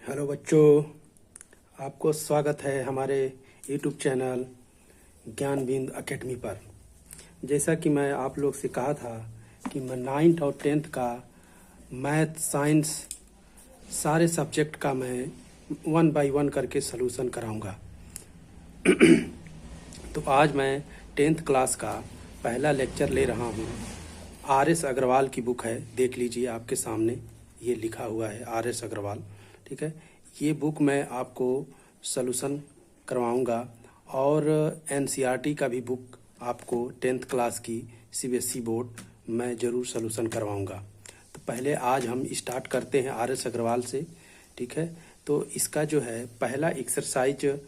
Hello बच्चों, आपको स्वागत है हमारे यूट्यूब चैनल ज्ञान बिंद अकेडमी पर। जैसा कि मैं आप लोग से कहा था कि मैं 9th और 10th का मैथ साइंस सारे सब्जेक्ट का मैं 1 बाय 1 करके सलूशन कराऊंगा। तो आज मैं 10th क्लास का पहला लेक्चर ले रहा हूँ। RS अग्रवाल की बुक है, देख लीजिए आपके सामने ये लिखा हुआ है RS अग्रवाल। ठीक है, ये बुक मैं आपको सलूशन करवाऊंगा और NCERT का भी बुक आपको 10th क्लास की CBSE बोर्ड मैं ज़रूर सलूशन करवाऊंगा। तो पहले आज हम स्टार्ट करते हैं RS अग्रवाल से। ठीक है, तो इसका जो है पहला एक्सरसाइज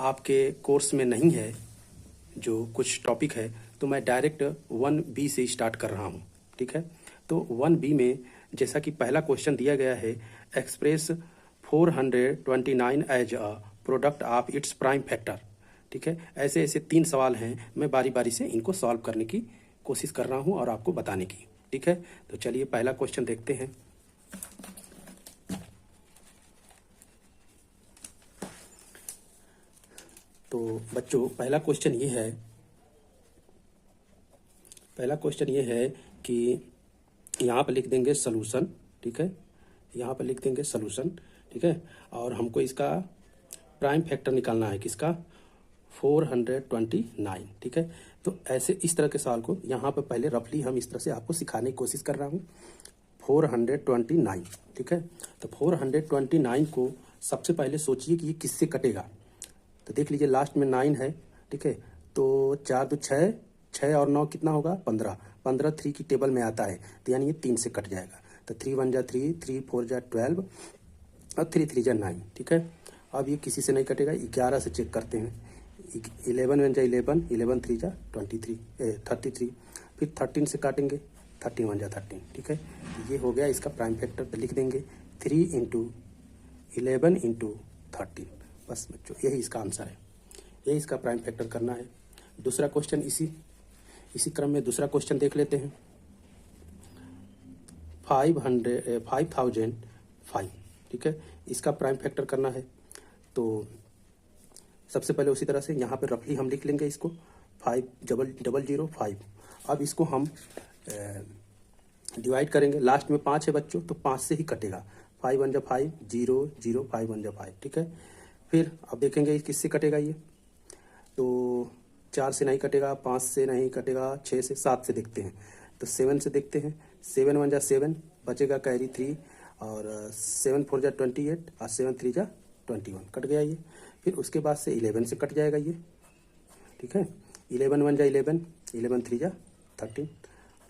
आपके कोर्स में नहीं है, जो कुछ टॉपिक है, तो मैं डायरेक्ट 1B से स्टार्ट कर रहा हूँ। ठीक है, तो 1B में जैसा कि पहला क्वेश्चन दिया गया है, express 429 as a product of its prime factor. ठीक है, ऐसे ऐसे 3 सवाल हैं, मैं बारी बारी से इनको सॉल्व करने की कोशिश कर रहा हूँ और आपको बताने की। ठीक है, तो चलिए पहला क्वेश्चन देखते हैं। तो बच्चों पहला क्वेश्चन ये है कि यहाँ पर लिख देंगे सलूशन। ठीक है, यहाँ पर लिख देंगे सलूशन। ठीक है, और हमको इसका प्राइम फैक्टर निकालना है, किसका? 429। ठीक है, तो ऐसे इस तरह के सवाल को यहाँ पर पहले रफली हम इस तरह से आपको सिखाने की कोशिश कर रहा हूँ। 429। ठीक है, तो 429 को सबसे पहले सोचिए कि ये किससे कटेगा। तो देख लीजिए लास्ट में 9 है। ठीक है, तो 4 2 6, 6 और 9 कितना होगा? 15। 15 3 की टेबल में आता है, तो यानी ये 3 से कट जाएगा। तो 3 1 जा 3, 3 4 जा 12 और 3 3 जा 9। ठीक है, अब ये किसी से नहीं कटेगा। 11 से चेक करते हैं। 11 1 जा 11, 11 3 जा 33, फिर 13 से काटेंगे, 13 1 जा 13। ठीक है, ये हो गया इसका प्राइम फैक्टर। तो लिख देंगे 3 × 11 × 13। बस बच्चों यही इसका आंसर है, यही इसका प्राइम फैक्टर करना है। दूसरा क्वेश्चन इसी क्रम में दूसरा क्वेश्चन देख लेते हैं। 5005। ठीक है, इसका प्राइम फैक्टर करना है। तो सबसे पहले उसी तरह से यहाँ पे रफली हम लिख लेंगे इसको 5005। अब इसको हम डिवाइड करेंगे। लास्ट में 5 है बच्चों, तो 5 से ही कटेगा। 5 1 जा 5, 0 0, 5 1 जा 5। ठीक है, फिर अब देखेंगे किससे कटेगा ये। तो 4 से नहीं कटेगा, 5 से नहीं कटेगा, 6 से, 7 से देखते हैं। तो 7 से देखते हैं। 7 1 जा 7, बचेगा कैरी 3, और 7 4 जा 28 और 7 3 जा 21, कट गया ये। फिर उसके बाद से 11 से कट जाएगा ये। ठीक है, 11 1 जा 11, 11 3 जा 13,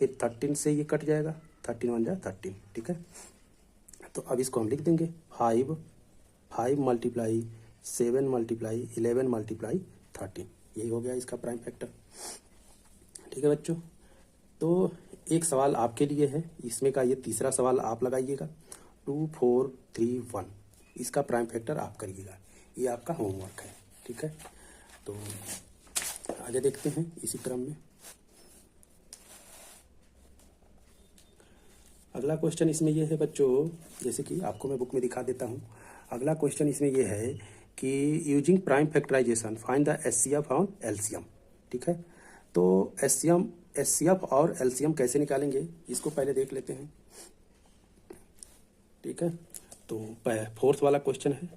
फिर 13 से ये कट जाएगा, 13 1 जा 13। ठीक है, तो अब इसको हम लिख देंगे 5 × 7 × 11 × 13। यही हो गया इसका प्राइम फैक्टर। ठीक है बच्चों, तो एक सवाल आपके लिए है, इसमें का ये तीसरा सवाल आप लगाइएगा। 2 4 3 1, इसका प्राइम फैक्टर आप करिएगा, ये आपका होमवर्क है। ठीक है, तो आगे देखते हैं इसी क्रम में। अगला क्वेश्चन इसमें ये है बच्चों, जैसे कि आपको मैं बुक में दिखा देता हूँ। अगला क्वेश्चन इसमें ये है कि using prime factorisation find the HCF on LCM। ठीक है, तो HCF और LCM कैसे निकालेंगे, इसको पहले देख लेते हैं। ठीक है, तो फोर्थ वाला क्वेश्चन है।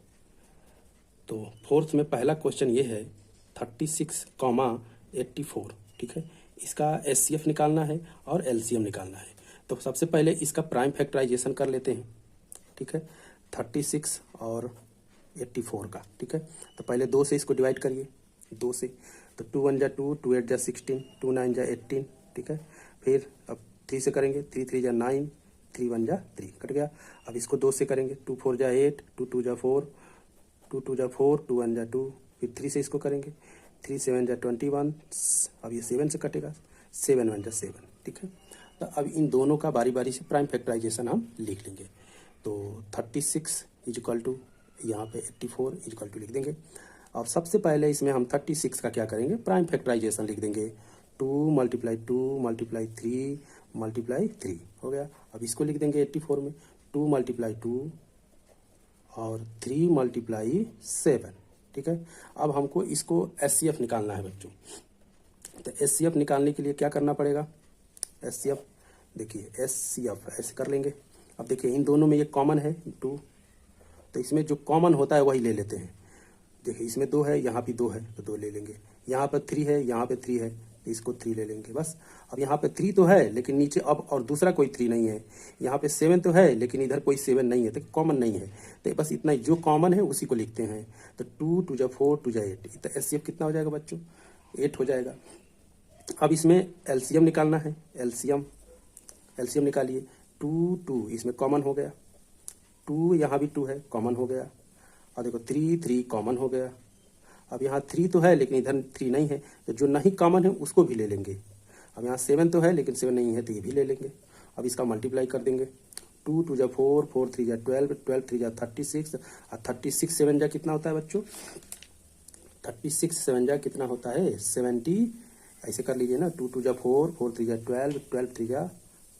तो फोर्थ में पहला क्वेश्चन ये है 36,84। ठीक है, इसका HCF निकालना है और LCM निकालना है। तो सबसे पहले इसका प्राइम फैक्टराइजेशन कर लेते हैं। ठीक है, 36 और 84 का। ठीक है, तो पहले 2 से इसको डिवाइड करिए, 2 से। तो 2 1 जा 2, 2 8 जा 16, 2 9 जा 18। ठीक है, फिर अब 3 से करेंगे, 3 3 जा 9, 3 1 जा 3, कट गया। अब इसको 2 से करेंगे, 2 4 जा 8, 2 2 जा 4, 2 2 जा 4, 2 1 जा 2, फिर 3 से इसको करेंगे, 3 7 जा 21। अब ये 7 से कटेगा, 7 1 जा 7। ठीक है, तो अब इन दोनों का बारी बारी से प्राइम फैक्टराइजेशन हम लिख लेंगे। तो 36 इक्वल टू यहाँ पे 84 इक्वल टू लिख देंगे। और सबसे पहले इसमें हम 36 का क्या करेंगे, प्राइम फैक्टराइजेशन लिख देंगे। 2 × 2 × 3 × 3 हो गया। अब इसको लिख देंगे 84 में 2 × 2 और 3 मल्टीप्लाई 7, ठीक है। अब हमको इसको HCF निकालना है बच्चों। तो HCF निकालने के लिए क्या करना पड़ेगा? HCF देखिए, HCF ऐसे कर लेंगे। अब देखिए इन दोनों में ये कॉमन है 2, तो इसमें जो कॉमन होता है वही ले लेते हैं। देखिए इसमें 2 है, यहाँ भी 2 है तो 2 ले लेंगे। यहाँ पर 3 है, यहाँ पे 3 है तो इसको 3 ले लेंगे बस। अब यहाँ पे 3 तो है लेकिन नीचे अब और दूसरा कोई 3 नहीं है। यहाँ पे 7 तो है लेकिन इधर कोई 7 नहीं है, तो कॉमन नहीं है। तो बस इतना जो कॉमन है उसी को लिखते हैं। तो 2 2 जा 4 2 जा 8, तो HCF कितना हो जाएगा बच्चों? 8 हो जाएगा। अब इसमें LCM निकालना है। LCM निकालिए। 2 2 इसमें कॉमन हो गया, 2 यहाँ भी 2 है, कॉमन हो गया। और देखो 3 3 कॉमन हो गया। अब यहाँ 3 तो है लेकिन इधर 3 नहीं है, तो जो नहीं कॉमन है उसको भी ले लेंगे। अब यहाँ 7 तो है लेकिन 7 नहीं है तो ये भी ले लेंगे। अब इसका मल्टीप्लाई कर देंगे। 2 2 जा 4 4 3 जा 12 12 3 जा 36 और 36 7 जा कितना होता है बच्चों? 36 7 जा कितना होता है? 70। ऐसे कर लीजिए ना, 2 2 जा 4 4 3 जा 12 12 3 जा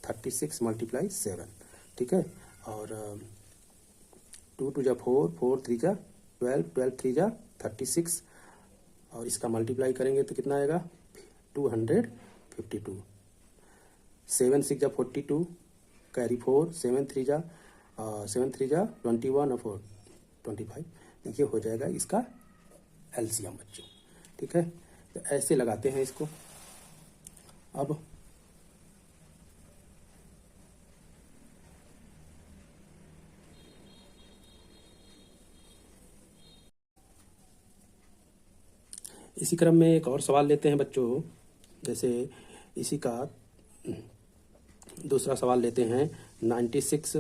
36 मल्टीप्लाई 7, ठीक है। और 2 2 जा 4 4 3 जा 12 12 3 जा 36 और इसका मल्टीप्लाई करेंगे तो कितना आएगा? 252। 7 6 जा 42, कैरी 4, 7 3 जा 21 और 4 25। ये हो जाएगा इसका LCM बच्चों, ठीक है। तो ऐसे लगाते हैं इसको। अब इसी क्रम में एक और सवाल लेते हैं बच्चों। जैसे इसी का दूसरा सवाल लेते हैं 96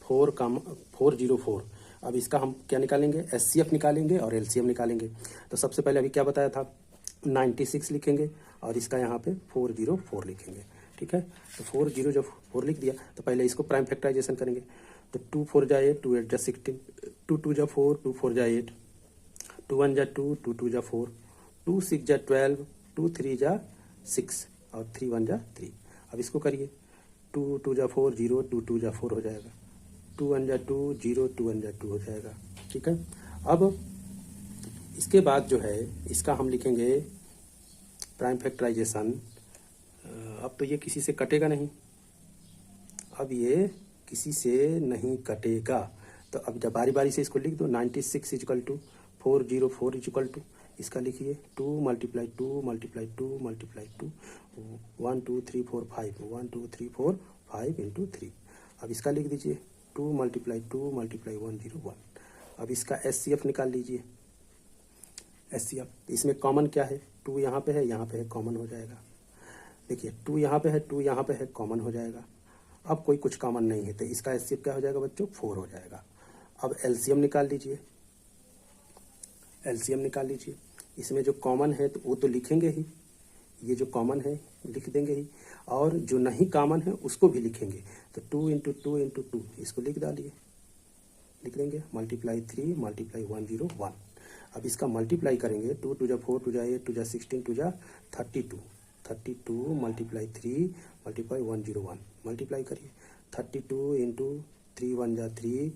404। अब इसका हम क्या निकालेंगे? HCF निकालेंगे और LCM निकालेंगे। तो सबसे पहले अभी क्या बताया था? 96 लिखेंगे और इसका यहाँ पे 404 लिखेंगे, ठीक है। तो 40 जब 4 लिख दिया तो पहले इसको प्राइम फैक्टराइजेशन करेंगे। तो 2 4 जा 8 2 8 जा 16 2 2 जा 4 2 4 जा 8 2 1 जा 2 2 2 जा 4 2 6 जा 12 2 3 जा 6 और 3 1 जा 3। अब इसको करिए। 2 2 जा 4 0 2 2 जा 4 हो जाएगा। 2 1 जा 2 0 2 1 जा 2 हो जाएगा, ठीक है। अब इसके बाद जो है इसका हम लिखेंगे प्राइम फैक्टराइजेशन। अब तो ये किसी से कटेगा नहीं, अब ये किसी से नहीं कटेगा। तो अब जब बारी बारी से इसको लिख दो। 96 इक्वल टू 404 इक्वल टू इसका लिखिए 2 मल्टीप्लाई 2 मल्टीप्लाई 2 मल्टीप्लाई 2 1 2 3 4 5 1 2 3 4 5 इंटू 3। अब इसका लिख दीजिए 2 मल्टीप्लाई 2 मल्टीप्लाई 101। अब इसका HCF निकाल लीजिए। HCF इसमें कॉमन क्या है? 2 यहाँ पे है, यहाँ पे है, कॉमन हो जाएगा। देखिए 2 यहाँ पे है, 2 यहाँ पे है, कॉमन हो जाएगा। अब कोई कुछ कॉमन नहीं है तो इसका HCF क्या हो जाएगा बच्चों? 4 हो जाएगा। अब LCM निकाल लीजिए। LCM निकाल लीजिए। इसमें जो कॉमन है तो वो तो लिखेंगे ही, ये जो कॉमन है लिख देंगे ही, और जो नहीं कॉमन है उसको भी लिखेंगे। तो 2 इंटू 2 इंटू 2 इसको लिख डालिए, लिख देंगे मल्टीप्लाई 3 मल्टीप्लाई 101। अब इसका मल्टीप्लाई करेंगे। 2 2 जा 4 2 जा 8 2 जा 16 2 जा 32 32 मल्टीप्लाई 3 मल्टीप्लाई 101 मल्टीप्लाई करिए। 32 इंटू 3 1 जा 3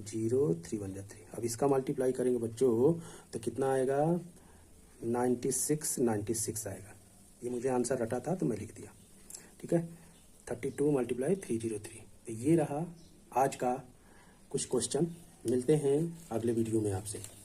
0 3 1 जा 3। अब इसका मल्टीप्लाई करेंगे बच्चों तो कितना आएगा? 96 आएगा। ये मुझे आंसर रटा था तो मैं लिख दिया, ठीक है। 32 मल्टीप्लाई 303। तो ये रहा आज का कुछ क्वेश्चन। मिलते हैं अगले वीडियो में आपसे।